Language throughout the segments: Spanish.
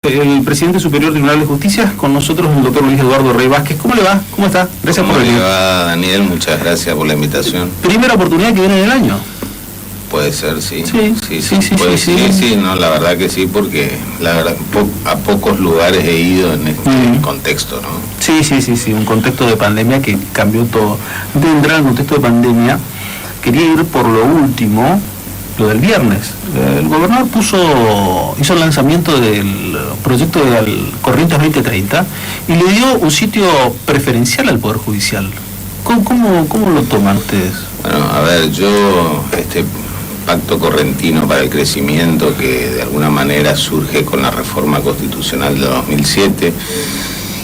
El presidente superior del Tribunal de Justicia, con nosotros el doctor Luis Eduardo Rey Vázquez. ¿Cómo le va? ¿Cómo está? Gracias por venir. ¿Cómo le va, Daniel? Muchas gracias por la invitación. Primera oportunidad que viene en el año. Puede ser, sí. Sí, no, la verdad que sí, porque la verdad, a pocos lugares he ido en este contexto, ¿no? Sí, un contexto de pandemia que cambió todo. Antes de entrar al contexto de pandemia, quería ir por lo último, lo del viernes. El gobernador hizo el lanzamiento del proyecto de Corrientes 2030 y le dio un sitio preferencial al Poder Judicial. ¿Cómo lo toman ustedes? Bueno, a ver, este pacto correntino para el crecimiento que de alguna manera surge con la reforma constitucional de 2007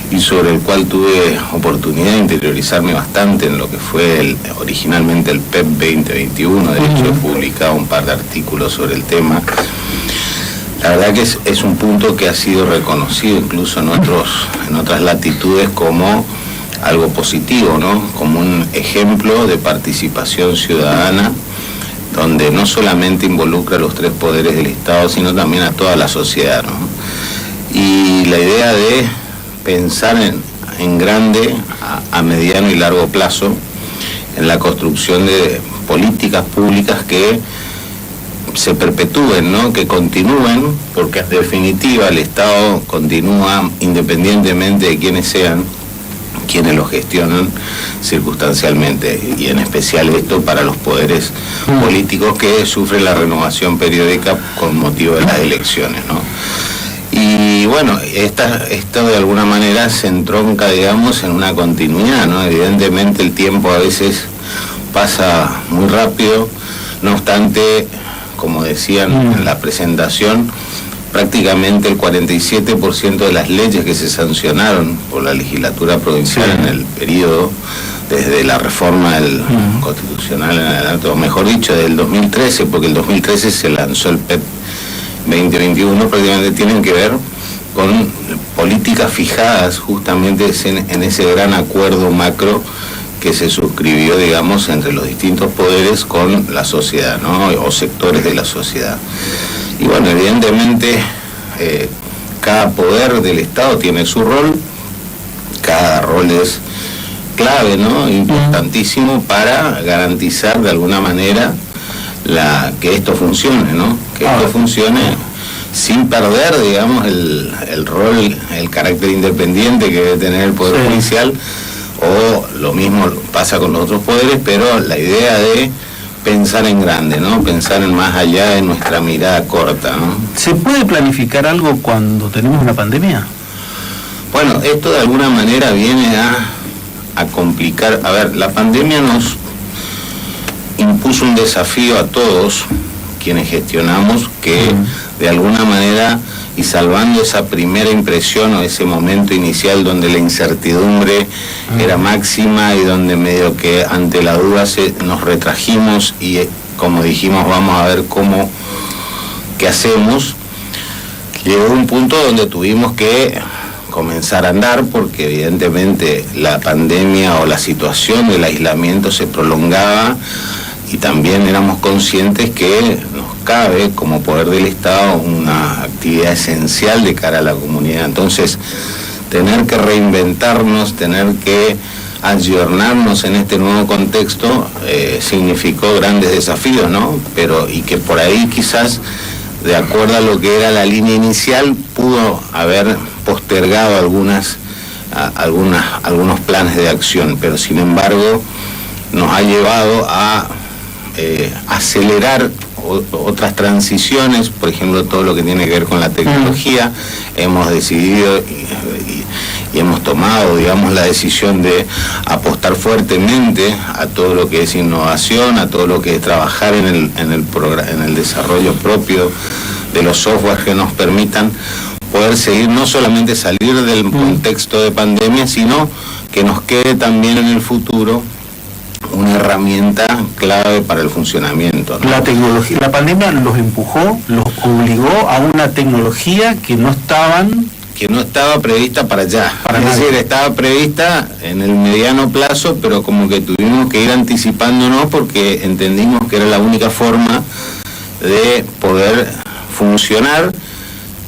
y sobre el cual tuve oportunidad de interiorizarme bastante en lo que fue originalmente el PEP 2021, de hecho he publicado un par de artículos sobre el tema. La verdad que es un punto que ha sido reconocido incluso en otras latitudes como algo positivo, ¿no? Como un ejemplo de participación ciudadana donde no solamente involucra a los tres poderes del Estado, sino también a toda la sociedad, ¿no? Y la idea de pensar en grande, a mediano y largo plazo, en la construcción de políticas públicas que se perpetúen, ¿no? Que continúen, porque en definitiva el Estado continúa independientemente de quiénes sean, quienes lo gestionan circunstancialmente, y en especial esto para los poderes políticos que sufren la renovación periódica con motivo de las elecciones, ¿no? Y bueno, esto de alguna manera se entronca, digamos, en una continuidad, ¿no? Evidentemente el tiempo a veces pasa muy rápido, no obstante, como decían en la presentación, prácticamente el 47% de las leyes que se sancionaron por la legislatura provincial en el periodo desde la reforma del constitucional en adelante, o mejor dicho, del 2013, porque el 2013 se lanzó el PEP 2021, prácticamente tienen que ver con políticas fijadas justamente en ese gran acuerdo macro que se suscribió, digamos, entre los distintos poderes con la sociedad, ¿no? O sectores de la sociedad. Y bueno, evidentemente cada poder del Estado tiene su rol, cada rol es clave, ¿no? Importantísimo para garantizar de alguna manera que esto funcione, ¿no? Que esto funcione sin perder, digamos, el rol, el carácter independiente que debe tener el Poder Judicial, o lo mismo pasa con los otros poderes, pero la idea de pensar en grande, ¿no? Pensar en más allá de nuestra mirada corta, ¿no? ¿Se puede planificar algo cuando tenemos una pandemia? Bueno, esto de alguna manera viene a complicar. A ver, la pandemia nos impuso un desafío a todos quienes gestionamos que de alguna manera, y salvando esa primera impresión o ese momento inicial donde la incertidumbre era máxima y donde medio que ante la duda nos retrajimos y como dijimos vamos a ver qué hacemos, llegó un punto donde tuvimos que comenzar a andar porque evidentemente la pandemia o la situación del aislamiento se prolongaba y también éramos conscientes que nos cabe como poder del Estado una actividad esencial de cara a la comunidad. Entonces, tener que reinventarnos, tener que ayornarnos en este nuevo contexto significó grandes desafíos, ¿no? Y que por ahí quizás, de acuerdo a lo que era la línea inicial, pudo haber postergado algunos planes de acción, pero sin embargo nos ha llevado a acelerar otras transiciones, por ejemplo todo lo que tiene que ver con la tecnología. Hemos decidido y hemos tomado, digamos, la decisión de apostar fuertemente a todo lo que es innovación, a todo lo que es trabajar en el desarrollo propio de los softwares que nos permitan poder seguir, no solamente salir del contexto de pandemia, sino que nos quede también en el futuro una herramienta clave para el funcionamiento, ¿no? La tecnología, la pandemia los empujó, los obligó a una tecnología que no estaba prevista para allá. Es decir, estaba prevista en el mediano plazo, pero como que tuvimos que ir anticipándonos porque entendimos que era la única forma de poder funcionar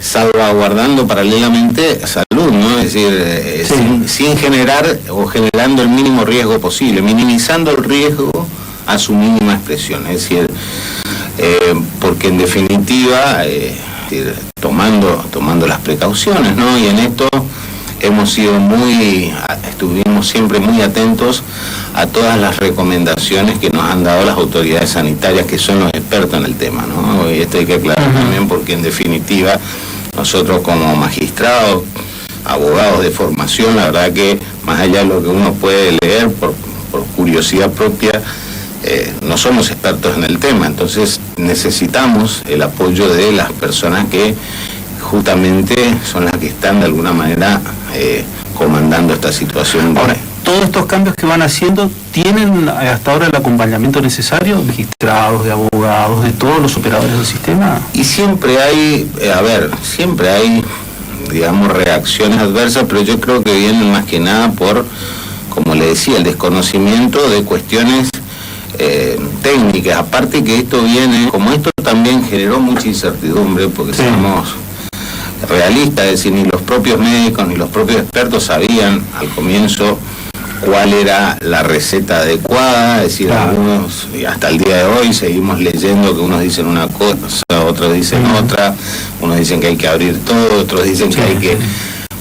salvaguardando paralelamente salud, ¿no? Es decir, sin generar o generando el mínimo riesgo posible, minimizando el riesgo a su mínima expresión. Es decir, porque en definitiva, tomando las precauciones, ¿no? Y en esto estuvimos siempre muy atentos a todas las recomendaciones que nos han dado las autoridades sanitarias, que son los expertos en el tema, ¿no? Y esto hay que aclarar también, porque en definitiva nosotros como magistrados, abogados de formación, la verdad que más allá de lo que uno puede leer por curiosidad propia, no somos expertos en el tema. Entonces necesitamos el apoyo de las personas que justamente son las que están de alguna manera comandando esta situación. Ahora, todos estos cambios que van haciendo, ¿tienen hasta ahora el acompañamiento necesario? Magistrados, de abogados, de todos los operadores del sistema. Y siempre hay, digamos, reacciones adversas, pero yo creo que vienen más que nada por, como le decía, el desconocimiento de cuestiones técnicas. Aparte que esto también generó mucha incertidumbre, porque seamos realistas, es decir, ni los propios médicos ni los propios expertos sabían al comienzo cuál era la receta adecuada. Es decir, algunos, y hasta el día de hoy seguimos leyendo que unos dicen una cosa, otros dicen otra, unos dicen que hay que abrir todo, otros dicen que hay que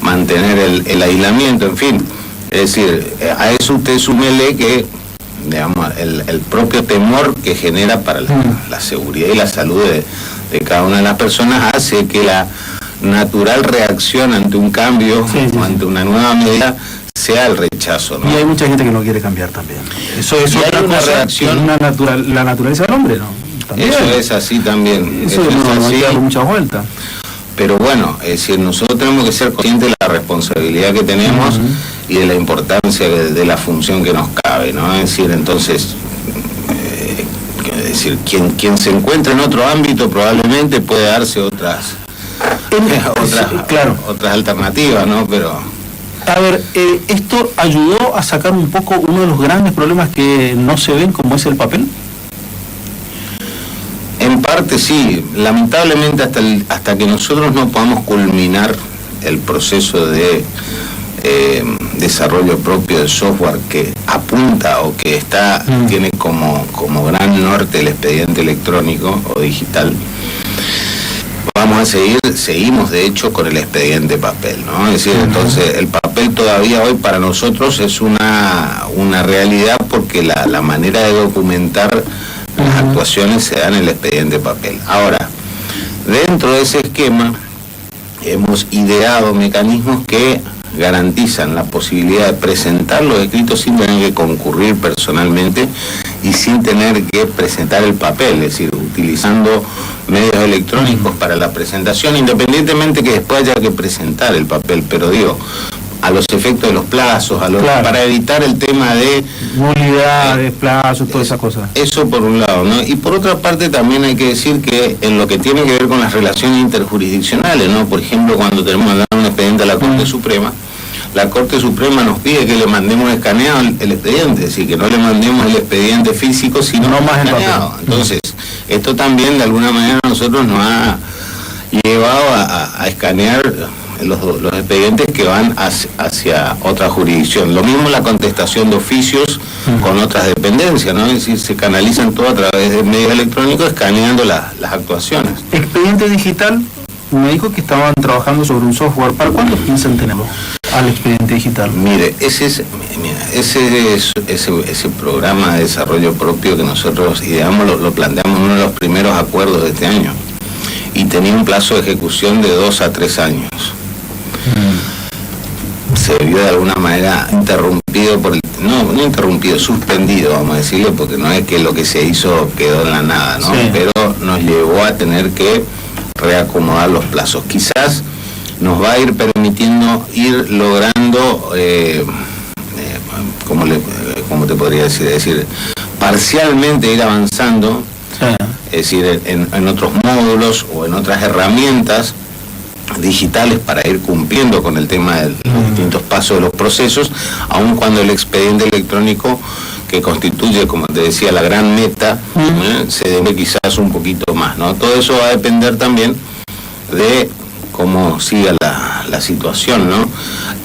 mantener el aislamiento, en fin. Es decir, a eso usted súmele que, digamos, el propio temor que genera para la seguridad y la salud de cada una de las personas hace que la natural reacción ante un cambio o ante una nueva medida sea el rechazo, ¿no? Y hay mucha gente que no quiere cambiar también. Eso es otra una cosa, reacción, la naturaleza del hombre, ¿no? También. Eso es así también. Eso es no así. da muchas vueltas. Pero bueno, es decir, nosotros tenemos que ser conscientes de la responsabilidad que tenemos y de la importancia de la función que nos cabe, ¿no? Es decir, entonces, quien se encuentra en otro ámbito probablemente puede darse otras alternativas, ¿no? Pero a ver, ¿esto ayudó a sacar un poco uno de los grandes problemas que no se ven, como es el papel? En parte sí. Lamentablemente hasta que nosotros no podamos culminar el proceso de desarrollo propio de software que apunta o que tiene como gran norte el expediente electrónico o digital, seguimos de hecho con el expediente papel, ¿no? Es decir, entonces el papel todavía hoy para nosotros es una realidad, porque la manera de documentar las actuaciones se da en el expediente papel. Ahora, dentro de ese esquema hemos ideado mecanismos que garantizan la posibilidad de presentar los escritos sin tener que concurrir personalmente y sin tener que presentar el papel, es decir, utilizando medios electrónicos para la presentación, independientemente que después haya que presentar el papel, pero digo, a los efectos de los plazos, para evitar el tema de nulidades, plazos, todas esas cosas. Eso por un lado, ¿no? Y por otra parte también hay que decir que en lo que tiene que ver con las relaciones interjurisdiccionales, ¿no? Por ejemplo, cuando tenemos que dar un expediente a la Corte Suprema, la Corte Suprema nos pide que le mandemos escaneado el expediente, es decir, que no le mandemos el expediente físico, sino más escaneado. Entonces, esto también de alguna manera a nosotros nos ha llevado a escanear los expedientes que van hacia otra jurisdicción. Lo mismo la contestación de oficios con otras dependencias, ¿no? Es decir, se canalizan todo a través de medios electrónicos, escaneando las actuaciones. Expediente digital, me dijo que estaban trabajando sobre un software. ¿Para cuándo piensan tenerlo al expediente digital? Mire, ese programa de desarrollo propio que nosotros ideamos, lo planteamos en uno de los primeros acuerdos de este año, y tenía un plazo de ejecución de 2 a 3 años. Se vio de alguna manera interrumpido no interrumpido, suspendido, vamos a decirlo, porque no es que lo que se hizo quedó en la nada, ¿no? Sí. Pero nos llevó a tener que reacomodar los plazos. Quizás nos va a ir permitiendo ir logrando, ¿cómo te podría decir? Es decir, parcialmente ir avanzando, es decir, en otros módulos o en otras herramientas digitales para ir cumpliendo con el tema de los distintos pasos de los procesos, aun cuando el expediente electrónico, que constituye, como te decía, la gran meta, se debe quizás un poquito más, ¿no? Todo eso va a depender también de cómo siga la situación, ¿no?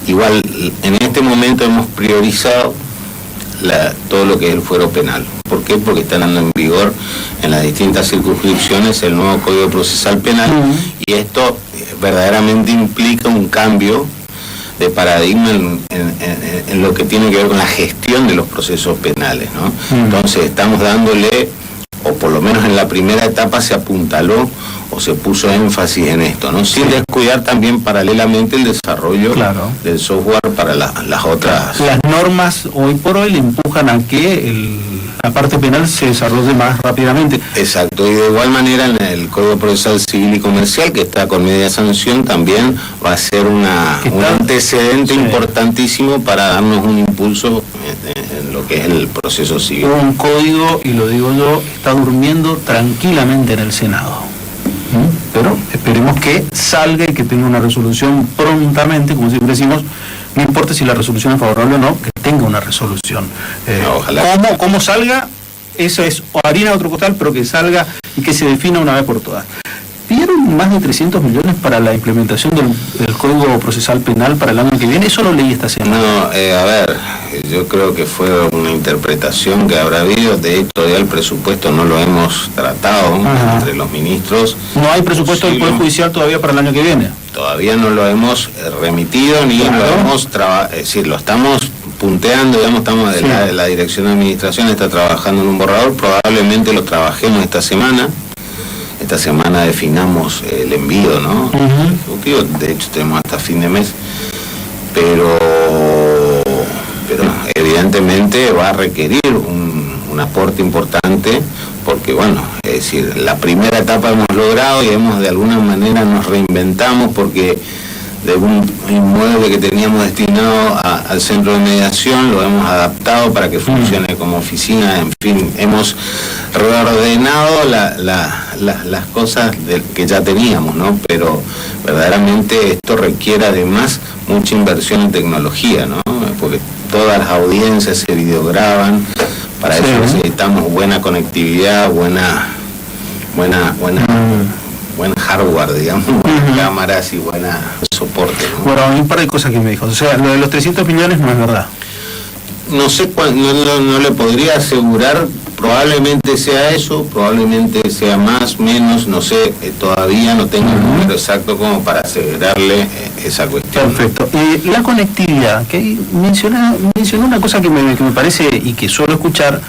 Igual, en este momento hemos priorizado todo lo que es el fuero penal. ¿Por qué? Porque está dando en vigor en las distintas circunscripciones el nuevo Código Procesal Penal, y esto verdaderamente implica un cambio de paradigma en lo que tiene que ver con la gestión de los procesos penales, ¿no? Entonces estamos dándole, o por lo menos en la primera etapa se apuntaló o se puso énfasis en esto, ¿no? Sin descuidar también paralelamente el desarrollo del software para las otras. Las normas hoy por hoy le empujan a que la parte penal se desarrolle más rápidamente. Exacto, y de igual manera en el Código Procesal Civil y Comercial, que está con media sanción, también va a ser un antecedente importantísimo para darnos un impulso en lo que es el proceso civil. Un código, y lo digo yo, está durmiendo tranquilamente en el Senado. Pero esperemos que salga y que tenga una resolución prontamente, como siempre decimos, no importa si la resolución es favorable o no, que tenga una resolución. Ojalá. ¿Cómo salga? Eso es harina de otro costal, pero que salga y que se defina una vez por todas. ¿Pidieron más de 300 millones para la implementación del Código Procesal Penal para el año que viene? Eso lo leí esta semana. No, a ver, yo creo que fue una interpretación que habrá habido. De hecho, todavía el presupuesto no lo hemos tratado entre los ministros. ¿No hay presupuesto del Poder Judicial todavía para el año que viene? Todavía no lo hemos remitido ni lo hemos es decir, lo estamos punteando, digamos, estamos la Dirección de Administración está trabajando en un borrador, probablemente lo trabajemos esta semana. Esta semana definamos el envío, ¿no? Ejecutivo, de hecho tenemos hasta fin de mes, pero evidentemente va a requerir un aporte importante, porque bueno, es decir, la primera etapa hemos logrado y de alguna manera nos reinventamos, porque de un inmueble que teníamos destinado al centro de mediación lo hemos adaptado para que funcione como oficina. En fin, hemos reordenado las cosas que ya teníamos, ¿no? Pero verdaderamente esto requiere además mucha inversión en tecnología, ¿no? Porque todas las audiencias se videograban, para eso necesitamos buena conectividad, buen hardware, digamos, cámaras y buen soporte, ¿no? Bueno, hay un par de cosas que me dijo. O sea, lo de los 300 millones no es verdad. No sé, no le podría asegurar, probablemente sea eso, probablemente sea más, menos, no sé, todavía no tengo el número exacto como para asegurarle esa cuestión. Perfecto. La conectividad, que mencionó una cosa que me parece y que suelo escuchar,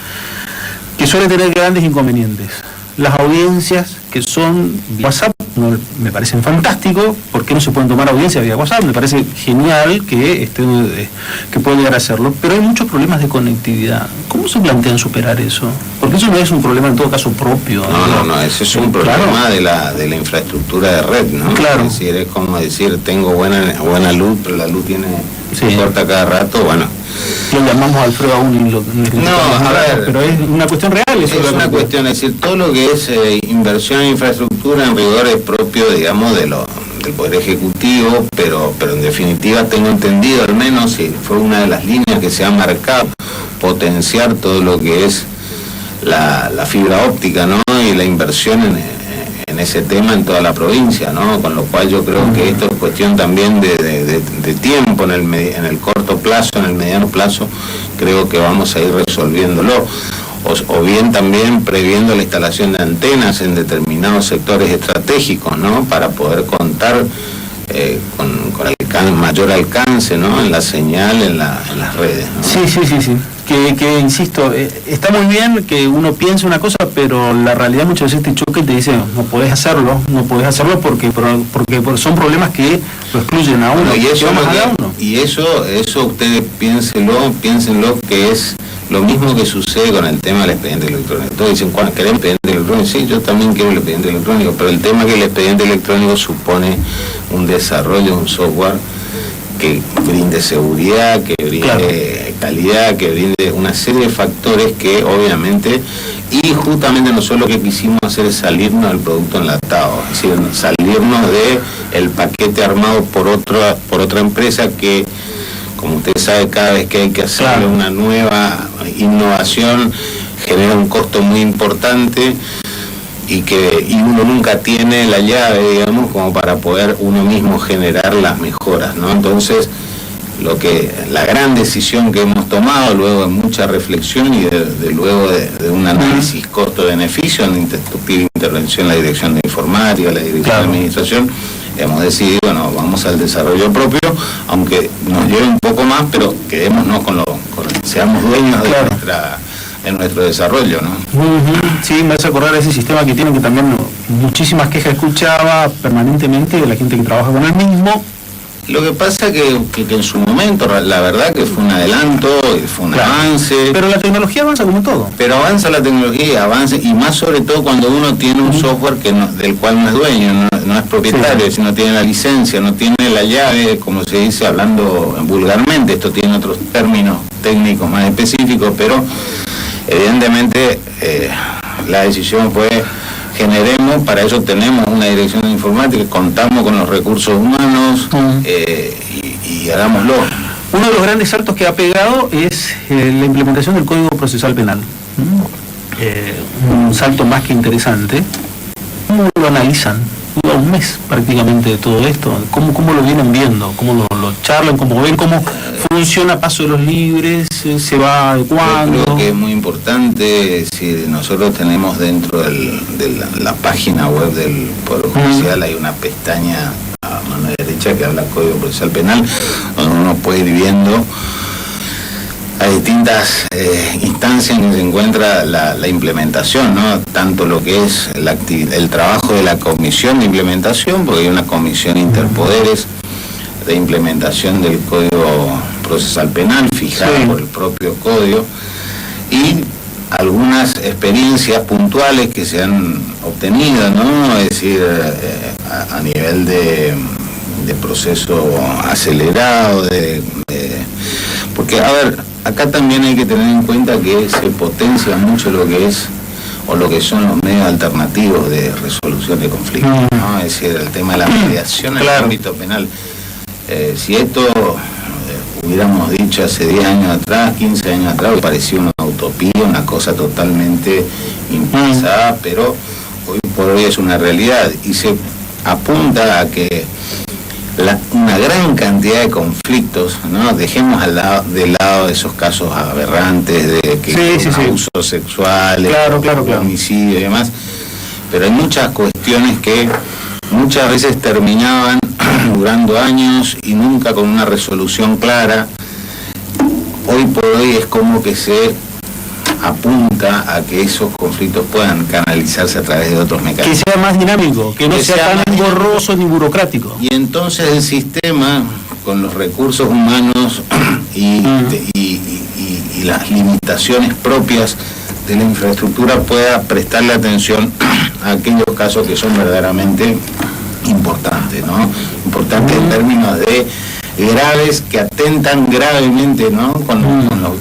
que suele tener grandes inconvenientes. Las audiencias que son vía WhatsApp me parecen fantásticos. ¿Por qué no se pueden tomar audiencias vía WhatsApp? Me parece genial que puedan llegar a hacerlo, pero hay muchos problemas de conectividad. ¿Cómo se plantean superar eso? Porque eso no es un problema en todo caso propio. No, ese es un problema de la infraestructura de red, ¿no? Claro. Es decir, es como decir, tengo buena luz, pero la luz se corta cada rato, bueno. Lo llamamos Alfredo aún. No, a ver, pero es una cuestión real. Es una cuestión, es decir, todo lo que es inversión en infraestructura en rigor es propio, digamos, del Poder Ejecutivo, pero en definitiva tengo entendido, al menos, y fue una de las líneas que se ha marcado, potenciar todo lo que es la fibra óptica, ¿no? Y la inversión en ese tema en toda la provincia, ¿no? Con lo cual yo creo que esto es cuestión también de tiempo, en el corto plazo, en el mediano plazo, creo que vamos a ir resolviéndolo. O bien también previendo la instalación de antenas en determinados sectores estratégicos, ¿no? Para poder contar con el mayor alcance, ¿no? En la señal, en las redes, ¿no? Sí. Que insisto, está muy bien que uno piense una cosa, pero la realidad muchas veces te choca y te dice, no podés hacerlo porque son problemas que lo excluyen a uno. Y eso ustedes piénsenlo que es lo mismo que sucede con el tema del expediente electrónico. Todos dicen, ¿querés el expediente electrónico? Sí, yo también quiero el expediente electrónico, pero el tema es que el expediente electrónico supone un desarrollo, un software que brinde seguridad, que brinde calidad, que brinde una serie de factores que obviamente, y justamente nosotros lo que quisimos hacer es salirnos del producto enlatado, es decir, salirnos del paquete armado por otra empresa que, como usted sabe, cada vez que hay que hacerle una nueva innovación genera un costo muy importante. y uno nunca tiene la llave, digamos, como para poder uno mismo generar las mejoras, ¿no? Entonces, la gran decisión que hemos tomado luego de mucha reflexión y luego de un análisis costo-beneficio, en intervención la dirección de informática, la dirección de administración, hemos decidido, bueno, vamos al desarrollo propio, aunque nos lleve un poco más, pero quedémonos seamos dueños de nuestro desarrollo, ¿no? Sí, me hace acordar ese sistema que tienen, que también muchísimas quejas escuchaba permanentemente de la gente que trabaja con el mismo. Lo que pasa que en su momento, la verdad que fue un adelanto, fue un avance. Pero la tecnología avanza como todo. Pero avanza la tecnología, avanza, y más sobre todo cuando uno tiene un software del cual no es dueño, no es propietario, sino tiene la licencia, no tiene la llave, como se dice hablando vulgarmente. Esto tiene otros términos técnicos más específicos, pero evidentemente la decisión fue: generemos, para eso tenemos una dirección de informática, contamos con los recursos humanos y hagámoslo. Uno de los grandes saltos que ha pegado es la implementación del Código Procesal Penal. Un salto más que interesante. ¿Cómo lo analizan? Lleva un mes prácticamente de todo esto. ¿Cómo lo vienen viendo? ¿Cómo lo charlan? ¿Cómo ven? ¿Cómo funciona Paso de los Libres? ¿Se va adecuando? Yo creo que es muy importante. Si nosotros tenemos dentro de la página web del Poder Judicial, hay una pestaña a mano derecha que habla Código Procesal Penal, donde uno puede ir viendo a distintas instancias en que se encuentra la implementación, ¿no? Tanto lo que es el trabajo de la comisión de implementación, porque hay una comisión interpoderes de implementación del Código Procesal Penal, fijada por el propio código, y algunas experiencias puntuales que se han obtenido, ¿no? Es decir, a nivel de proceso acelerado, porque, a ver, acá también hay que tener en cuenta que se potencia mucho lo que son los medios alternativos de resolución de conflictos, ¿no? Es decir, el tema de la mediación en el ámbito penal. Si esto hubiéramos dicho hace 10 años atrás, 15 años atrás, parecía una utopía, una cosa totalmente impensada, pero hoy por hoy es una realidad y se apunta a que una gran cantidad de conflictos, ¿no? Dejemos de lado esos casos aberrantes de abusos sexuales, homicidio y demás, pero hay muchas cuestiones que muchas veces terminaban durando años y nunca con una resolución clara. Hoy por hoy es como que se apunta a que esos conflictos puedan canalizarse a través de otros mecanismos. Que sea más dinámico, que no sea tan engorroso ni burocrático. Y entonces el sistema, con los recursos humanos y las limitaciones propias de la infraestructura, pueda prestarle atención a aquellos casos que son verdaderamente importantes, ¿no? Importantes en términos de graves, que atentan gravemente, ¿no?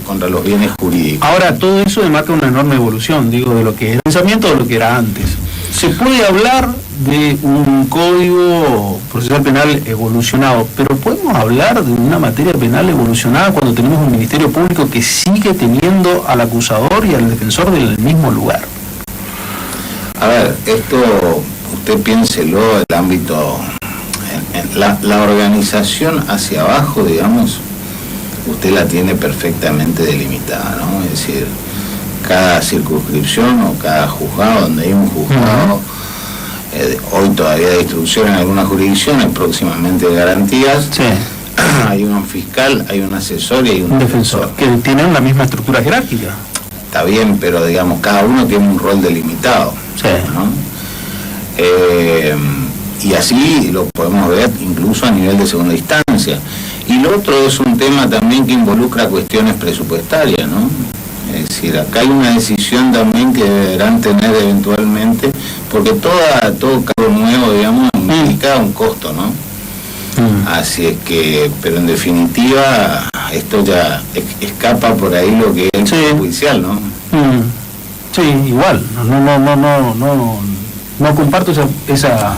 Contra los bienes jurídicos. Ahora, todo eso demarca una enorme evolución, digo, de lo que era el pensamiento de lo que era antes. Se puede hablar de un código procesal penal evolucionado, pero ¿podemos hablar de una materia penal evolucionada cuando tenemos un Ministerio Público que sigue teniendo al acusador y al defensor del mismo lugar? A ver, esto, usted piénselo, el ámbito, la organización hacia abajo, digamos, usted la tiene perfectamente delimitada, ¿no? Es decir, cada circunscripción o cada juzgado, donde hay un juzgado, hoy todavía de instrucción en algunas jurisdicciones, próximamente de garantías, hay un fiscal, hay un asesor y hay un defensor. Que tienen la misma estructura jerárquica. Está bien, pero digamos, cada uno tiene un rol delimitado, ¿no? Y así lo podemos ver incluso a nivel de segunda instancia. Y lo otro es un tema también que involucra cuestiones presupuestarias, ¿no? Es decir, acá hay una decisión también que deberán tener eventualmente, porque todo cargo nuevo, digamos, implica un costo, ¿no? Así es que, pero en definitiva, esto ya escapa por ahí lo que es el judicial, ¿no? Sí, igual, no comparto esa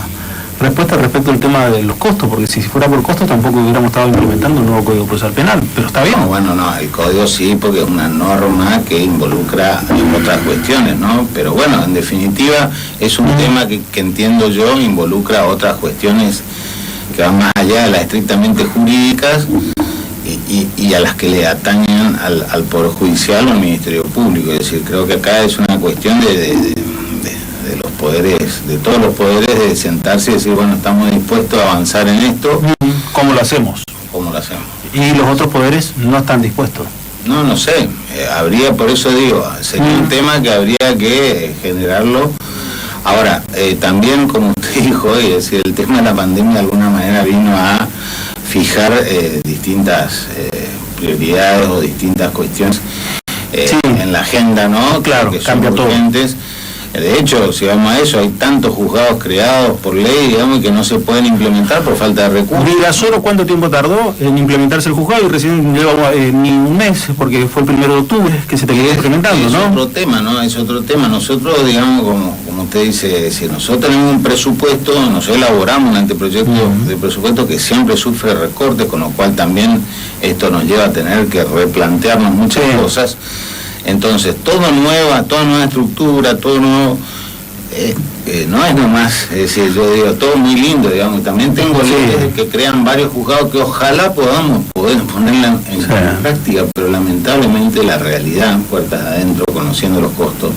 respuesta respecto al tema de los costos, porque si fuera por costos tampoco hubiéramos estado implementando un nuevo Código Procesal Penal, pero está bien. No, bueno, no, el código sí, porque es una norma que involucra otras cuestiones, ¿no? Pero bueno, en definitiva es un tema que entiendo yo involucra otras cuestiones que van más allá de las estrictamente jurídicas y a las que le atañen al Poder Judicial o al Ministerio Público. Es decir, creo que acá es una cuestión de los poderes, de todos los poderes, de sentarse y decir, bueno, estamos dispuestos a avanzar en esto. ¿Cómo lo hacemos? ¿Cómo lo hacemos? Y los otros poderes no están dispuestos. No sé, habría, por eso digo, sería un tema que habría que generarlo. Ahora, también, como usted dijo hoy, es decir, el tema de la pandemia de alguna manera vino a fijar distintas prioridades o distintas cuestiones en la agenda, ¿no? Claro, que cambia son urgentes. De hecho, si vamos a eso, hay tantos juzgados creados por ley, digamos, que no se pueden implementar por falta de recursos. Virasoro, ¿cuánto tiempo tardó en implementarse el juzgado? Y recién lleva ni un mes, porque fue el 1 de octubre que se terminó implementando, ¿no? Es otro tema, ¿no? Es otro tema. Nosotros, digamos, como usted dice, si nosotros tenemos un presupuesto, nosotros elaboramos un anteproyecto de presupuesto que siempre sufre recortes, con lo cual también esto nos lleva a tener que replantearnos muchas cosas. Entonces, toda nueva estructura, todo nuevo, no es nomás, es decir, yo digo, todo muy lindo, digamos, también tengo leyes que crean varios juzgados que ojalá podamos poder ponerla en práctica, pero lamentablemente la realidad, puertas adentro, conociendo los costos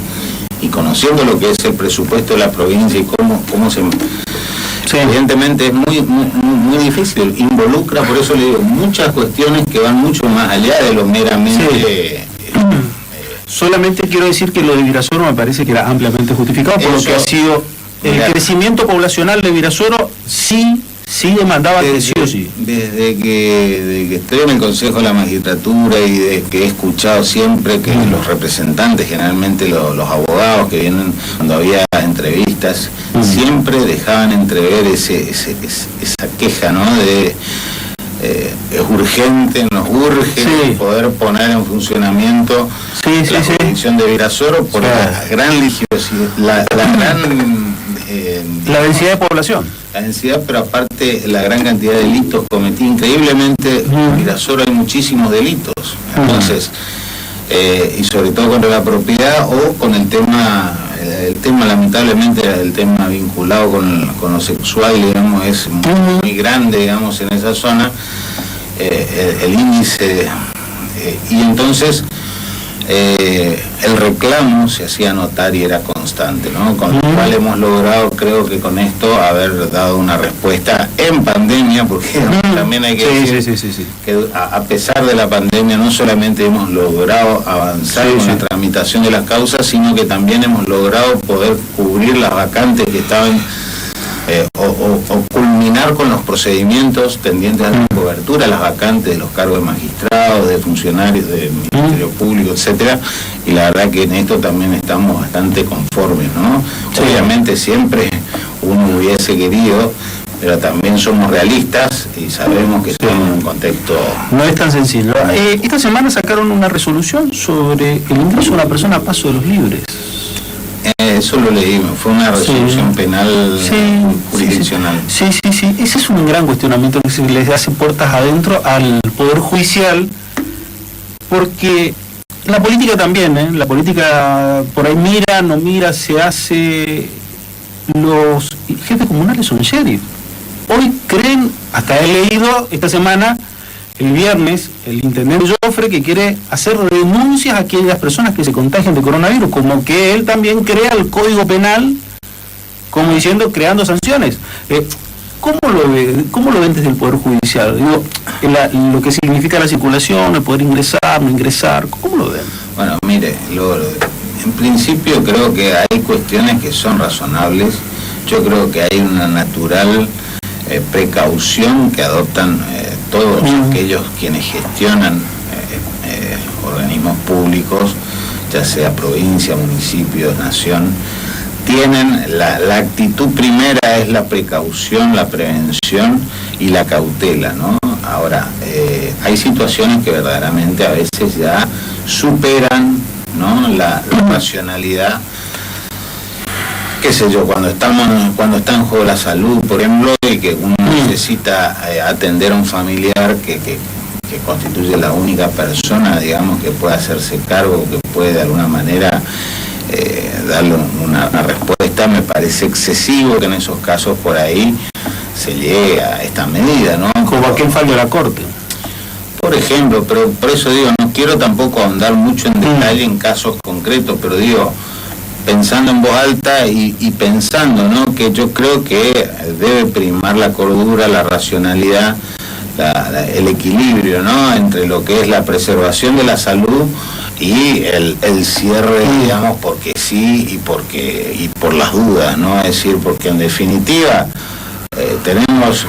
y conociendo lo que es el presupuesto de la provincia y cómo se... Evidentemente es muy difícil, involucra, por eso le digo, muchas cuestiones que van mucho más allá de lo meramente... Solamente quiero decir que lo de Virasoro me parece que era ampliamente justificado, por lo que ha sido el crecimiento poblacional de Virasoro, sí demandaba que sí o sí. Desde que estoy en el Consejo de la Magistratura y desde que he escuchado siempre que los representantes, generalmente los abogados que vienen cuando había entrevistas, siempre dejaban entrever esa queja, ¿no? De es urgente, nos urge poder poner en funcionamiento la jurisdicción de Virasoro por la gran religiosidad, la densidad de población. La densidad, pero aparte la gran cantidad de delitos cometidos. Increíblemente, en Virasoro hay muchísimos delitos. Entonces, y sobre todo contra la propiedad o con el tema lamentablemente, el tema vinculado con lo sexual, digamos, es muy grande, digamos, en esa zona, el índice, y entonces el reclamo se hacía notar y era constante, ¿no? Con lo cual hemos logrado, creo que con esto, haber dado una respuesta en pandemia, porque también hay que decir que a pesar de la pandemia no solamente hemos logrado avanzar con la tramitación de las causas, sino que también hemos logrado poder cubrir las vacantes que estaban o culminar con los procedimientos tendientes a la cobertura, las vacantes de los cargos de magistrados, de funcionarios del Ministerio Público, etcétera, y la verdad que en esto también estamos bastante conformes, ¿no? Obviamente siempre uno hubiese querido, pero también somos realistas y sabemos que estamos en un contexto... No es tan sencillo. Esta semana sacaron una resolución sobre el ingreso de una persona a paso de los libres. Eso lo leí, fue una resolución penal jurisdiccional. Sí, ese es un gran cuestionamiento que se les hace puertas adentro al Poder Judicial, porque la política también, la política por ahí mira, no mira, se hace... Los jefes comunales son sheriff. Hoy creen, hasta he leído esta semana, el viernes, el intendente Joffre, que quiere hacer denuncias a aquellas personas que se contagian de coronavirus, como que él también crea el Código Penal, como diciendo, creando sanciones. ¿Cómo lo ven desde el Poder Judicial? Digo, lo que significa la circulación, el poder ingresar, no ingresar, ¿cómo lo ven? Bueno, mire, en principio creo que hay cuestiones que son razonables. Yo creo que hay una natural precaución que adoptan todos aquellos quienes gestionan organismos públicos, ya sea provincia, municipios, nación, tienen la actitud primera es la precaución, la prevención y la cautela, ¿no? Ahora, hay situaciones que verdaderamente a veces ya superan, ¿no?, la racionalidad. qué sé yo, cuando está en juego la salud, por ejemplo, y que uno necesita atender a un familiar que constituye la única persona, digamos, que puede hacerse cargo, que puede de alguna manera darle una respuesta, me parece excesivo que en esos casos por ahí se llegue a esta medida, ¿no? Como aquel fallo de la Corte. Por ejemplo, pero por eso digo, no quiero tampoco ahondar mucho en detalle en casos concretos, pero digo, pensando en voz alta y pensando, ¿no?, que yo creo que debe primar la cordura, la racionalidad, el equilibrio, ¿no?, entre lo que es la preservación de la salud y el cierre, digamos, porque sí y por las dudas, ¿no? Es decir, porque en definitiva tenemos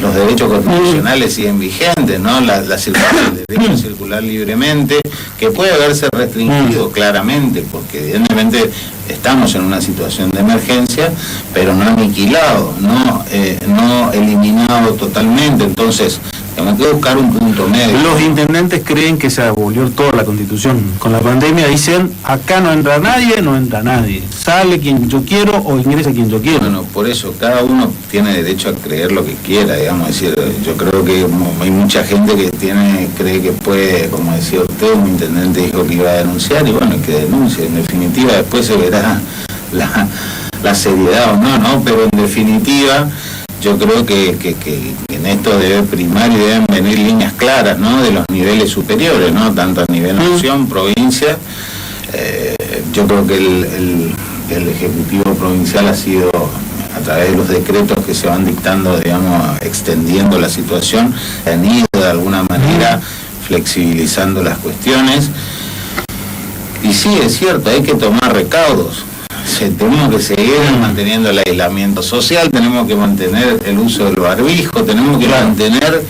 los derechos constitucionales siguen vigentes, ¿no? El derecho a circular libremente, que puede haberse restringido claramente, porque evidentemente estamos en una situación de emergencia, pero no aniquilado, no eliminado totalmente. Entonces tenemos que buscar un punto medio. Los intendentes creen que se abolió toda la Constitución. Con la pandemia dicen, acá no entra nadie. Sale quien yo quiero o ingresa quien yo quiero. Bueno, por eso cada uno tiene derecho a creer lo que quiera, digamos. Es decir, yo creo que hay mucha gente que cree que puede, como decía usted, un intendente dijo que iba a denunciar, y bueno, que denuncie. En definitiva, después se verá la seriedad o no, pero en definitiva yo creo que en esto debe primar y deben venir líneas claras, ¿no?, de los niveles superiores, ¿no?, tanto a nivel nación, provincia. Yo creo que el Ejecutivo Provincial ha sido, a través de los decretos que se van dictando, digamos, extendiendo la situación, han ido de alguna manera flexibilizando las cuestiones. Y sí, es cierto, hay que tomar recaudos. Tenemos que seguir manteniendo el aislamiento social, tenemos que mantener el uso del barbijo, tenemos que mantener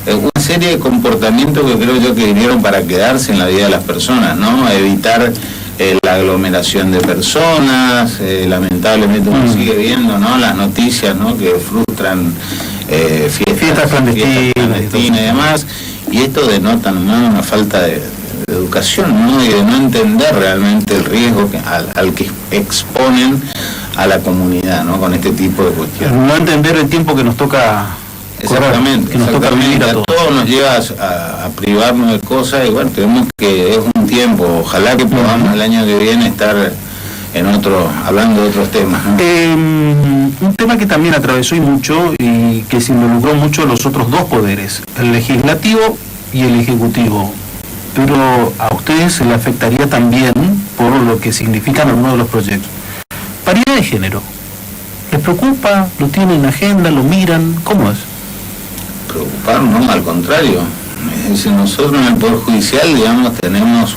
una serie de comportamientos que creo yo que vinieron para quedarse en la vida de las personas, ¿no? Evitar la aglomeración de personas, lamentablemente uno sigue viendo, ¿no?, las noticias, ¿no?, que frustran fiestas clandestinas y demás, y esto denota, ¿no?, una falta de educación, ¿no?, y de no entender realmente el riesgo al que exponen a la comunidad, ¿no?, con este tipo de cuestiones. No entender el tiempo que nos toca. Exactamente, que nos toca vivir a todos. Todo nos lleva a privarnos de cosas, y bueno, tenemos que, es un tiempo, ojalá que podamos el año que viene estar hablando de otros temas, ¿no? Un tema que también atravesó y mucho, y que se involucró mucho los otros dos poderes, el legislativo y el ejecutivo. Pero a ustedes se le afectaría también por lo que significan algunos de los proyectos. Paridad de género. ¿Les preocupa? ¿Lo tienen en agenda? ¿Lo miran? ¿Cómo es? Preocupar, no, al contrario. Es decir, nosotros en el Poder Judicial, digamos, tenemos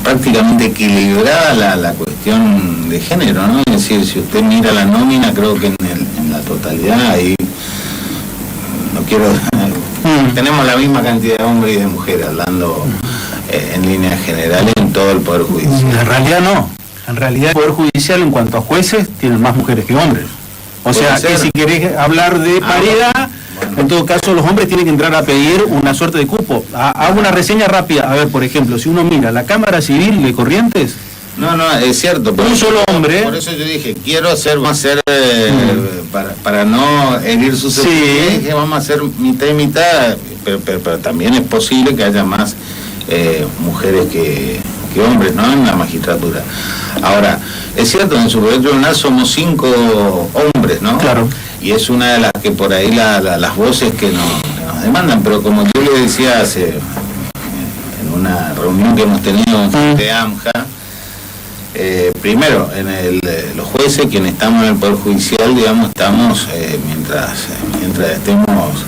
prácticamente equilibrada la cuestión de género, ¿no? Es decir, si usted mira la nómina, creo que en la totalidad ahí no quiero... tenemos la misma cantidad de hombres y de mujeres, hablando en líneas generales en todo el Poder Judicial. En realidad no. En realidad el Poder Judicial, en cuanto a jueces, tienen más mujeres que hombres. O sea, que si querés hablar de paridad, bueno, en todo caso los hombres tienen que entrar a pedir una suerte de cupo. Hago una reseña rápida. A ver, por ejemplo, si uno mira la Cámara Civil de Corrientes... No, es cierto. Un solo hombre. Por eso yo dije, vamos a hacer, para no herir susceptibilidades, dije, vamos a hacer mitad y mitad, pero también es posible que haya más mujeres que hombres, ¿no?, en la magistratura. Ahora, es cierto, en el Superior Tribunal somos 5 hombres, ¿no? Claro. Y es una de las que por ahí las voces que nos demandan, pero como yo le decía en una reunión que hemos tenido de AMJA, primero, los jueces, quienes estamos en el Poder Judicial, digamos, estamos, mientras estemos,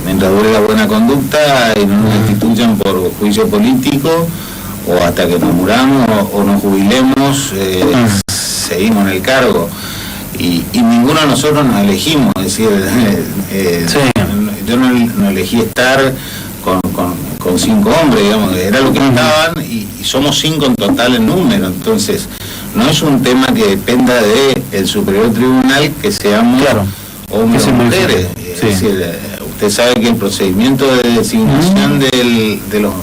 mientras dure la buena conducta y no nos destituyan por juicio político, o hasta que nos muramos o nos jubilemos, seguimos en el cargo. Y ninguno de nosotros nos elegimos, es decir, yo no elegí estar con 5 hombres, digamos, era lo que estaban, y somos 5 en total en número. Entonces no es un tema que dependa del Superior Tribunal que seamos hombres o mujeres. Es decir, usted sabe que el procedimiento de designación de los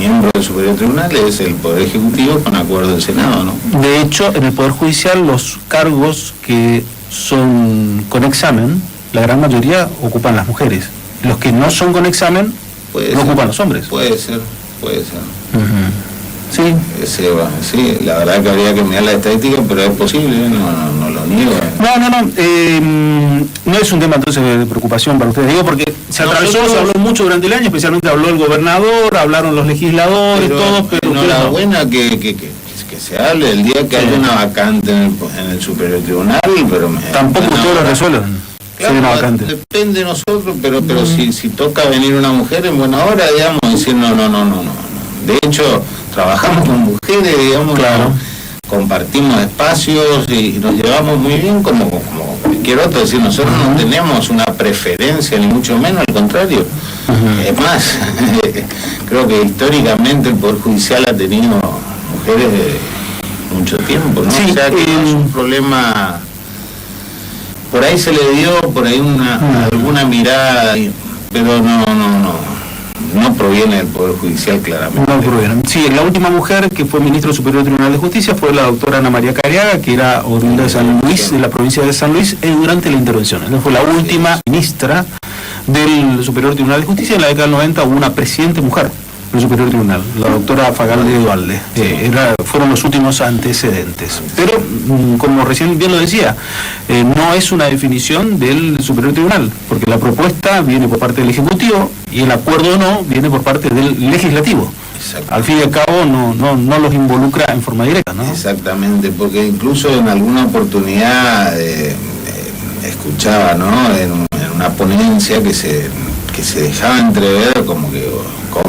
miembro del Superior Tribunal es el Poder Ejecutivo con acuerdo del Senado, ¿no? De hecho, en el Poder Judicial los cargos que son con examen, la gran mayoría ocupan las mujeres. Los que no son con examen, no ocupan los hombres. Puede ser. Sí. Sí, la verdad que habría que mirar la estadística, pero es posible, no lo niego. No es un tema entonces de preocupación para ustedes, digo, porque se atravesó, se habló mucho durante el año, especialmente habló el gobernador, hablaron los legisladores, pero enhorabuena que se hable el día que haya una vacante en el Superior Tribunal, pero tampoco ustedes lo resuelven. Claro, depende de nosotros, pero si toca venir una mujer en buena hora, digamos, decir no. De hecho, trabajamos con mujeres, digamos, claro. Compartimos espacios y nos llevamos muy bien como cualquier otro. Es decir, nosotros no tenemos una preferencia, ni mucho menos, al contrario. Es más, creo que históricamente el Poder Judicial ha tenido mujeres de mucho tiempo, ¿no? Sí, o sea, que no es un problema. Por ahí se le dio, por ahí alguna mirada, pero no proviene del Poder Judicial, claramente. No proviene. Sí, la última mujer que fue ministro del Superior Tribunal de Justicia fue la doctora Ana María Cariaga, que era oriunda de San Luis, de la provincia de San Luis, durante la intervención. Ella fue la última ministra del Superior Tribunal de Justicia. En la década del 90 hubo una presidente mujer del Superior Tribunal, la doctora Fagalde Dualde. Fueron los últimos antecedentes. Pero, como recién bien lo decía, no es una definición del Superior Tribunal, porque la propuesta viene por parte del Ejecutivo y el acuerdo no viene por parte del Legislativo. Al fin y al cabo no los involucra en forma directa, ¿no? Exactamente, porque incluso en alguna oportunidad escuchaba, ¿no?, en una ponencia que se dejaba entrever como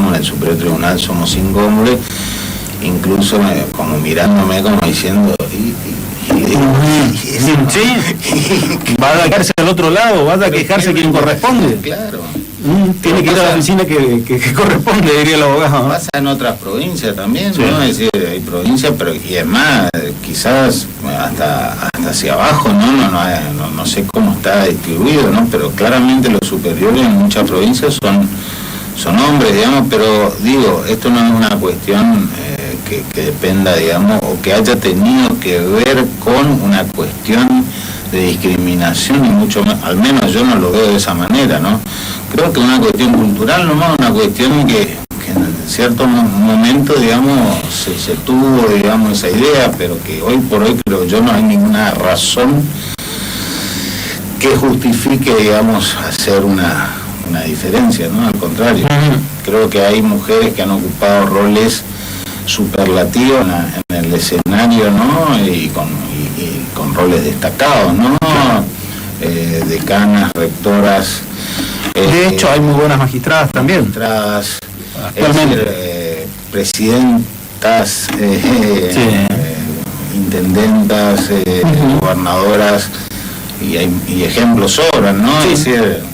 en el Superior Tribunal somos 5 hombres, incluso como mirándome como diciendo va a quejarse al otro lado, va a quejarse quien corresponde. Claro. Tiene que ir a la oficina que corresponde, diría el abogado. Pasa en otras provincias también, sí. ¿no? Es decir, hay provincias, pero y es más, quizás hasta hacia abajo, no sé cómo está distribuido, ¿no? Pero claramente los superiores en muchas provincias son hombres, digamos, pero digo, esto no es una cuestión que dependa, digamos, o que haya tenido que ver con una cuestión de discriminación, y mucho más, al menos yo no lo veo de esa manera, ¿no? Creo que es una cuestión cultural, nomás, una cuestión que en cierto momento, digamos, se tuvo, digamos, esa idea, pero que hoy por hoy creo yo no hay ninguna razón que justifique, digamos, hacer una diferencia, ¿no? Al contrario, creo que hay mujeres que han ocupado roles superlativos en el escenario, ¿no? Y con roles destacados, ¿no? Decanas, rectoras. De hecho, hay muy buenas magistradas también. Magistradas, presidentas, intendentas, gobernadoras, y ejemplos sobran, ¿no? Sí. Es decir,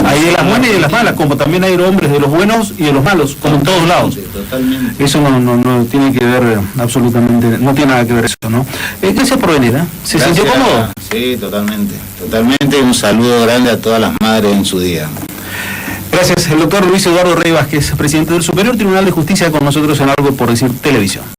hay de las buenas y de las malas, como también hay hombres de los buenos y de los malos, como en todos lados. Totalmente. Eso no tiene que ver absolutamente, no tiene nada que ver eso, ¿no? Gracias por venir, ¿eh? ¿Se sintió cómodo? Sí, totalmente. Un saludo grande a todas las madres en su día. Gracias, el doctor Luis Eduardo Rey Vázquez, presidente del Superior Tribunal de Justicia, con nosotros en Algo por Decir Televisión.